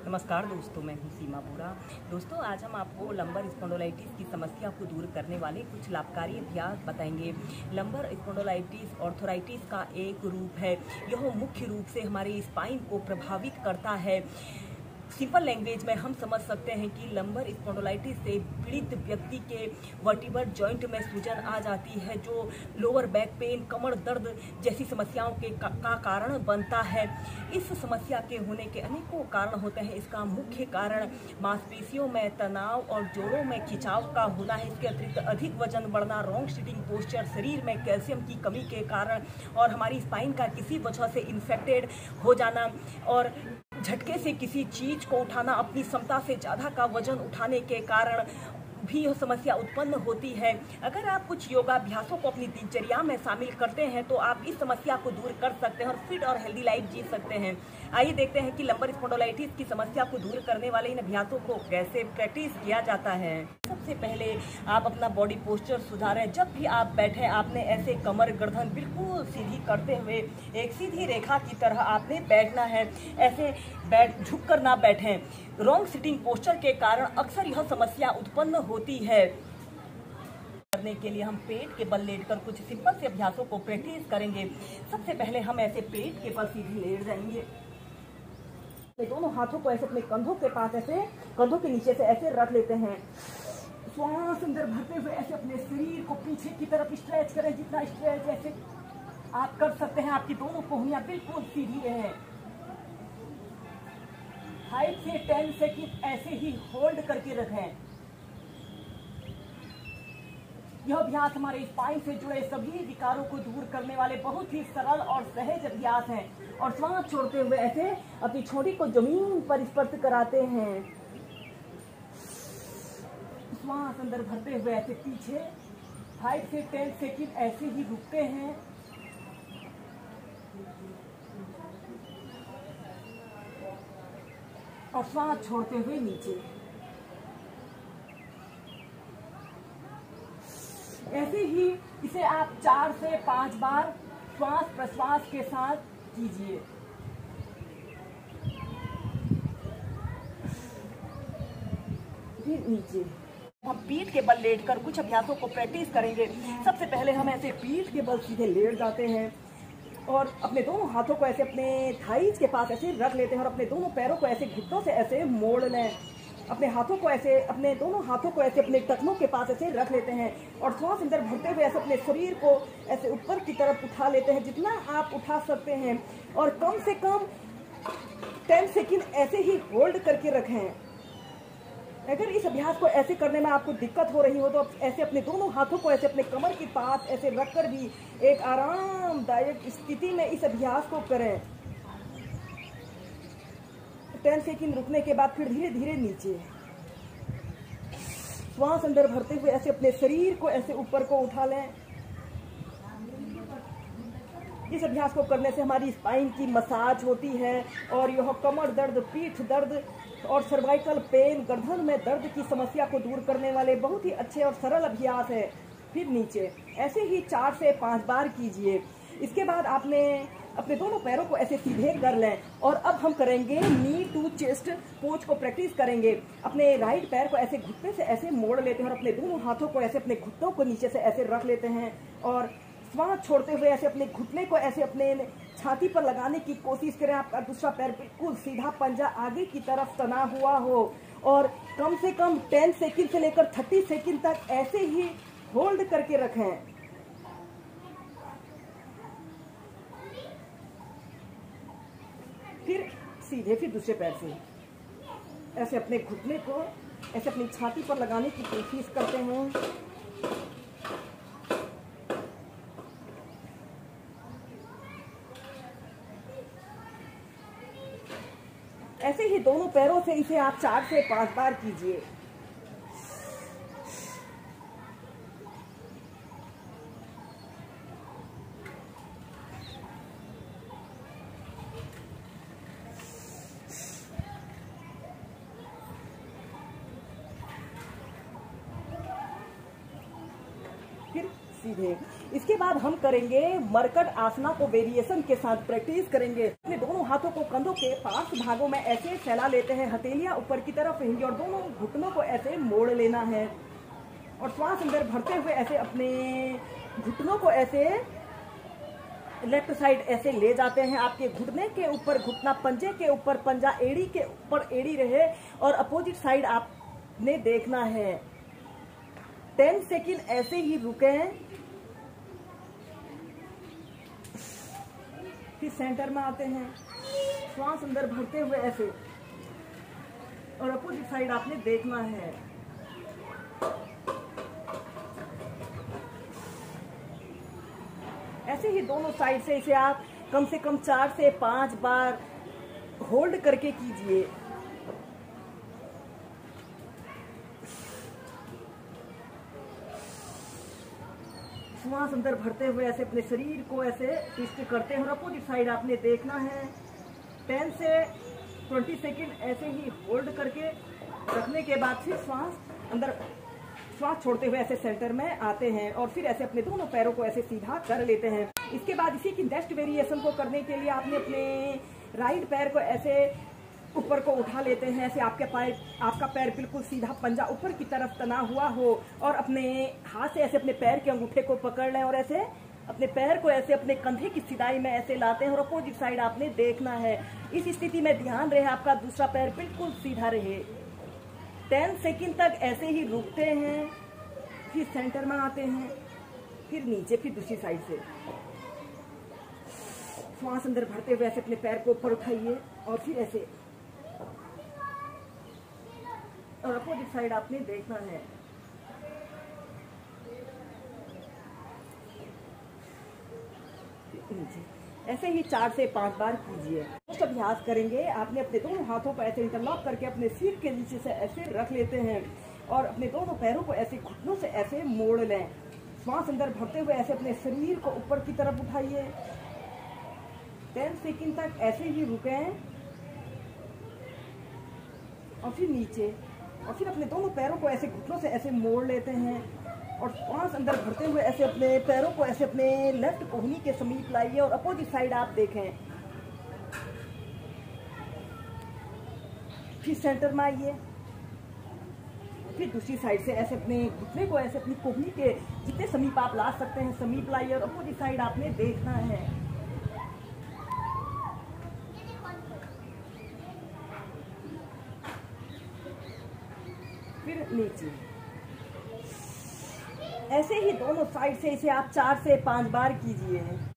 नमस्कार दोस्तों, मैं हूं सीमा बोरा। दोस्तों, आज हम आपको लंबर स्पॉन्डिलाइटिस की समस्या को दूर करने वाले कुछ लाभकारी अभ्यास बताएंगे। लंबर स्पॉन्डिलाइटिस ऑर्थराइटिस का एक रूप है। यह मुख्य रूप से हमारे स्पाइन को प्रभावित करता है। सिंपल लैंग्वेज में हम समझ सकते हैं कि लंबर स्पॉन्डिलाइटिस से पीड़ित व्यक्ति के वर्टिब्रल जॉइंट में सूजन आ जाती है, जो लोअर बैक पेन, कमर दर्द जैसी समस्याओं का कारण बनता है। इस समस्या के होने के अनेकों कारण होते हैं। इसका मुख्य कारण मांसपेशियों में तनाव और जोड़ों में खिंचाव का होना है। इसके अतिरिक्त अधिक वजन बढ़ना, रॉन्ग सिटिंग पोस्चर, शरीर में कैल्शियम की कमी के कारण और हमारी स्पाइन का किसी वजह से इन्फेक्टेड हो जाना और झटके से किसी चीज को उठाना, अपनी क्षमता से ज्यादा का वजन उठाने के कारण भी यह समस्या उत्पन्न होती है। अगर आप कुछ योगाभ्यासों को अपनी दिनचर्या में शामिल करते हैं तो आप इस समस्या को दूर कर सकते हैं और फिट और हेल्दी लाइफ जी सकते हैं। आइए देखते हैं कि लंबर स्पॉन्डिलाइटिस की समस्या को दूर करने वाले इन अभ्यासों को कैसे प्रैक्टिस किया जाता है। सबसे पहले आप अपना बॉडी पोस्चर सुधारें। जब भी आप बैठें, आपने ऐसे कमर गर्दन बिल्कुल सीधी करते हुए एक सीधी रेखा की तरह आपने बैठना है। ऐसे झुक कर ना बैठें। रॉन्ग सिटिंग पोस्चर के कारण अक्सर यह समस्या उत्पन्न होती है। करने के लिए हम पेट के बल लेटकर कुछ सिंपल से अभ्यासों को प्रैक्टिस करेंगे। सबसे पहले हम ऐसे पेट के बल सीधे लेट जाएंगे। अपने दोनों हाथों को ऐसे अपने कंधों के पास, ऐसे कंधों के नीचे से ऐसे रख लेते हैं। श्वास अंदर भरते हुए ऐसे अपने शरीर को पीछे की तरफ स्ट्रेच करें। जितना स्ट्रेच ऐसे आप कर सकते हैं। आपकी दोनों कोहनियां बिल्कुल सीधी रहें। 5 से 10 सेकंड ऐसे ही होल्ड करके रखें। यह अभ्यास हमारे स्पाइन से जुड़े सभी विकारों को दूर करने वाले बहुत ही सरल और सहज अभ्यास हैं। और श्वास छोड़ते हुए ऐसे अपनी छोटी को जमीन पर स्पर्श कराते हैं। श्वास अंदर भरते हुए ऐसे पीछे 5 से 10 सेकंड ऐसे ही रुकते हैं। और श्वास छोड़ते हुए नीचे। ऐसे ही इसे आप 4 से 5 बार श्वास प्रश्वास के साथ कीजिए। फिर नीचे। हम पीठ के बल लेटकर कुछ अभ्यासों को प्रैक्टिस करेंगे। सबसे पहले हम ऐसे पीठ के बल सीधे लेट जाते हैं और अपने दोनों हाथों को ऐसे अपने थाइज के पास ऐसे रख लेते हैं और अपने दोनों पैरों को ऐसे घुटनों से ऐसे मोड़ लें। अपने हाथों को ऐसे, अपने दोनों हाथों को ऐसे अपने टखनों के पास ऐसे रख लेते हैं और श्वास अंदर भरते हुए ऐसे अपने शरीर को ऐसे ऊपर की तरफ उठा लेते हैं, जितना आप उठा सकते हैं। और कम से कम 10 सेकंड ऐसे ही होल्ड करके रखें। अगर इस अभ्यास को ऐसे करने में आपको दिक्कत हो रही हो तो ऐसे अपने दोनों हाथों को ऐसे अपने कमर के पास ऐसे रखकर भी एक आरामदायक स्थिति में इस अभ्यास को करें। 10 सेकंड रुकने के बाद फिर धीरे धीरे नीचे। श्वास अंदर भरते हुए ऐसे अपने शरीर को ऐसे ऊपर को उठा लें। इस अभ्यास को करने से हमारी स्पाइन की मसाज होती है और यह कमर दर्द, पीठ दर्द और सर्वाइकल पेन, गर्दन में दर्द की समस्या को दूर करने वाले बहुत ही अच्छे और सरल अभ्यास है। फिर नीचे ऐसे ही 4 से 5 बार कीजिए। इसके बाद आपने अपने दोनों पैरों को ऐसे सीधे कर लें और अब हम करेंगे नी टू चेस्ट पोज को प्रैक्टिस करेंगे। अपने राइट पैर को ऐसे घुटने से ऐसे मोड़ लेते हैं और अपने दोनों हाथों को ऐसे अपने घुटनों को नीचे से ऐसे रख लेते हैं और श्वास छोड़ते हुए ऐसे अपने घुटने को ऐसे अपने छाती पर लगाने की कोशिश करें। आपका दूसरा पैर बिल्कुल सीधा, पंजा आगे की तरफ तना हुआ हो और कम से कम 10 सेकंड से लेकर 30 सेकंड तक ऐसे ही होल्ड करके रखें। फिर सीधे, फिर दूसरे पैर से ऐसे अपने घुटने को ऐसे अपनी छाती पर लगाने की कोशिश करते हैं। ऐसे ही दोनों पैरों से इसे आप 4 से 5 बार कीजिए। फिर सीधे। इसके बाद हम करेंगे मरकट आसना को वेरिएशन के साथ प्रैक्टिस करेंगे। अपने दोनों हाथों को कंधों के पार्श्व भागों में ऐसे फैला लेते हैं, हथेलियां ऊपर की तरफ रहेंगी और दोनों घुटनों को ऐसे मोड़ लेना है और श्वास अंदर भरते हुए ऐसे अपने घुटनों को ऐसे लेफ्ट साइड ऐसे ले जाते हैं। आपके घुटने के ऊपर घुटना, पंजे के ऊपर पंजा, एड़ी के ऊपर एड़ी रहे और अपोजिट साइड आपने देखना है। 10 सेकंड ऐसे ही रुकें, फिर सेंटर में आते हैं, श्वास अंदर भरते हुए ऐसे और अपोजिट साइड आपने देखना है। ऐसे ही दोनों साइड से इसे आप कम से कम 4 से 5 बार होल्ड करके कीजिए। श्वास अंदर भरते हुए ऐसे अपने शरीर को ऐसे ट्विस्ट करते हैं और अपोजिट साइड आपने देखना है। 10 से 20 सेकंड ऐसे ही होल्ड करके रखने के बाद फिर श्वास छोड़ते हुए ऐसे सेंटर में आते हैं और फिर ऐसे अपने दोनों पैरों को ऐसे सीधा कर लेते हैं। इसके बाद इसी की नेक्स्ट वेरिएशन को करने के लिए आपने अपने राइट पैर को ऐसे ऊपर को उठा लेते हैं। ऐसे आपका पैर बिल्कुल सीधा, पंजा ऊपर की तरफ तना हुआ हो और अपने हाथ से ऐसे अपने पैर के अंगूठे को पकड़ लें और ऐसे अपने पैर को ऐसे अपने कंधे की सिधाई में ऐसे लाते हैं और अपोजिट साइड आपने देखना है। इस स्थिति में ध्यान रहे आपका दूसरा पैर बिल्कुल सीधा रहे। 10 सेकंड तक ऐसे ही रुकते हैं, फिर सेंटर में आते हैं, फिर नीचे, फिर दूसरी साइड से श्वास अंदर भरते हुए ऐसे अपने पैर को ऊपर उठाइए और फिर ऐसे और अपोजिट साइड आपने देखना है। ऐसे ही 4 से 5 बार कीजिए। कुछ अभ्यास करेंगे। आपने अपने दोनों हाथों को ऐसे इंटरलॉक करके अपने सिर के नीचे से ऐसे रख लेते हैं और अपने दोनों पैरों को ऐसे घुटनों से ऐसे मोड़ लें। श्वास अंदर भरते हुए ऐसे अपने शरीर को ऊपर की तरफ उठाइए। 10 सेकंड तक ऐसे ही रुकें और फिर नीचे और फिर अपने दोनों पैरों को ऐसे घुटनों से ऐसे मोड़ लेते हैं और श्वास अंदर भरते हुए ऐसे अपने पैरों को ऐसे अपने लेफ्ट कोहनी के समीप लाइए और अपोजिट साइड आप देखें। फिर सेंटर में आइए, फिर दूसरी साइड से ऐसे अपने घुटने को ऐसे अपनी कोहनी के जितने समीप आप ला सकते हैं समीप लाइए और अपोजिट साइड आपने देखना है। फिर नीचे। ऐसे ही दोनों साइड से इसे आप 4 से 5 बार कीजिए।